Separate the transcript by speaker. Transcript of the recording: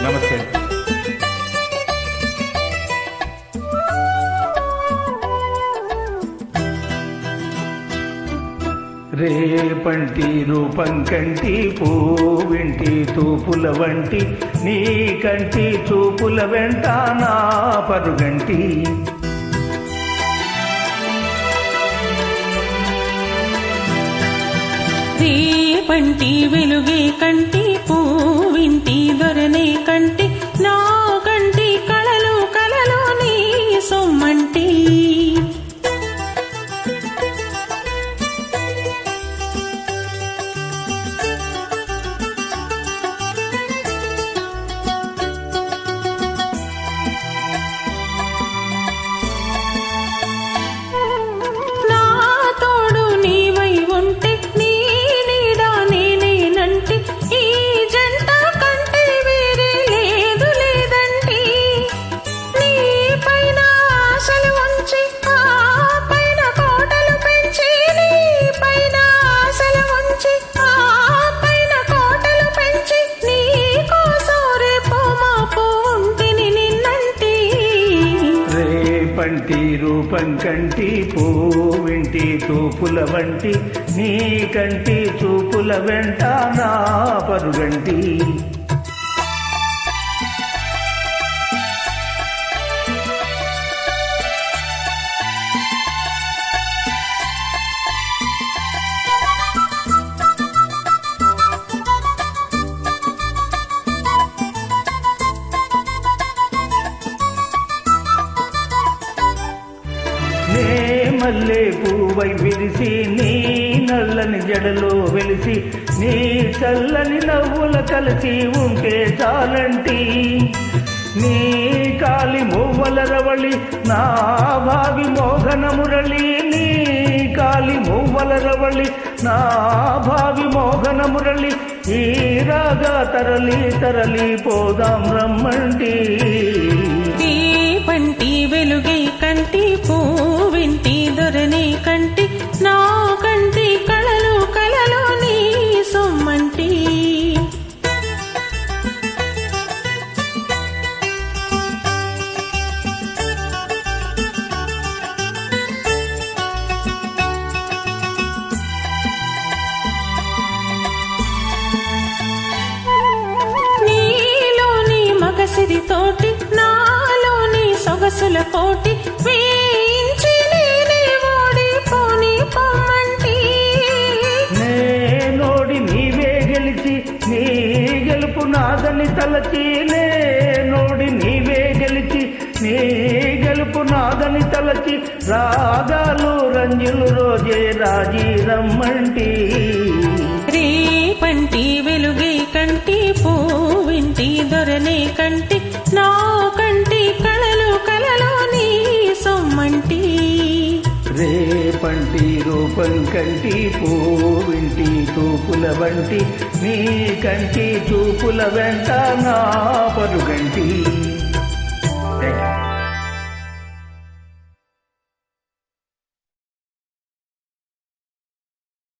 Speaker 1: నమస్తే. రేపంటి రూపం కంటి పూవింటి తూపుల వంటి నీ కంటి చూపుల వెంట నా పరుగంటి.
Speaker 2: రేపంటి వెలుగే కంటి పూవింటి దొరనే కంటి నా కంటి కళలు కళలు నీ సొమ్మంటి.
Speaker 1: పంటి రూపం కంటి పూవింటి తూపుల వంటి నీ కంటి చూపుల వెంట నా పరుగంటి. మల్లె పూవై విరిసి నీ నల్లని జడలో వెలిసి నీ చల్లని నవ్వుల కలిసి ఉంటే చాలంటి. నీ కాలి మువ్వల రవళి నా భావి మోహన మురళి. నీ కాలి మువ్వల రవళి నా భావి మోహన మురళి. ఈ రాగా తరలి తరలి పోదాం రమ్మంటి.
Speaker 2: పంటి వెలుగే కంటి పూవింటి దొరనే కంటి నా కంటి కళలు కళలు నీ సొమ్మంటి. నీలోని మగసిరి తోటి నాలోని సొగసుల పోటీ వేయించి నేనే ఓడిపోని పొమ్మంటి.
Speaker 1: నేనోడి నీవే గెలిచి నీ గెలుపు నాదని తలచి. నేనోడి నీవే గెలిచి నీ గెలుపు నాదని తలచి. రాగాలు రంజులు రోజే రాజీ రమ్మంటి.
Speaker 2: రేపంటి వెలుగే కంటి పూవింటి దొరనే కంటి నా కంటి కళలు కళలు నీ సొమ్మంటి.
Speaker 1: రేపంటి రూపం కంటి పూవింటి తూపుల వంటి నీ కంటి చూపుల వెంట నా పరుగంటి.